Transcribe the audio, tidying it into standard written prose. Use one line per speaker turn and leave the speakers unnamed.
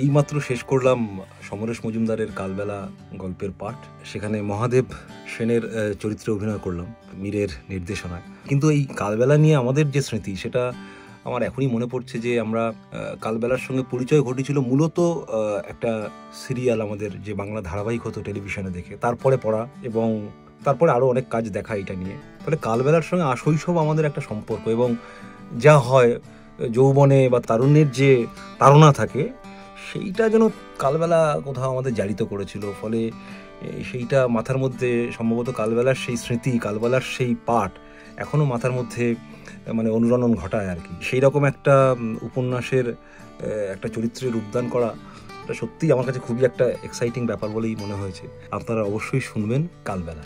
এইমাত্র শেষ করলাম সমরেশ মজুমদারের কালবেলা গল্পের পাঠ। সেখানে মহাদেব সেনের চরিত্রে অভিনয় করলাম মীরের নির্দেশনায়। কিন্তু এই কালবেলা নিয়ে আমাদের যে স্মৃতি, সেটা আমার এখনই মনে পড়ছে যে আমরা কালবেলার সঙ্গে পরিচয় ঘটেছিল মূলত একটা সিরিয়াল, আমাদের যে বাংলা ধারাবাহিক হতো টেলিভিশনে দেখে, তারপরে পড়া এবং তারপরে আরও অনেক কাজ দেখা এটা নিয়ে। ফলে কালবেলার সঙ্গে শৈশব আমাদের একটা সম্পর্ক, এবং যা হয় যৌবনে বা তারুণ্যের যে তাড়না থাকে, সেইটা যেন কালবেলা কোথাও আমাদের জারিত করেছিল। ফলে সেইটা মাথার মধ্যে সম্ভবত কালবেলার সেই স্মৃতি, কালবেলার সেই পাঠ এখনও মাথার মধ্যে মানে অনুরণন ঘটায় আর কি। সেই রকম একটা উপন্যাসের একটা চরিত্রে রূপদান করা, এটা সত্যিই আমার কাছে খুবই একটা এক্সাইটিং ব্যাপার বলেই মনে হয়েছে। আপনারা অবশ্যই শুনবেন কালবেলা।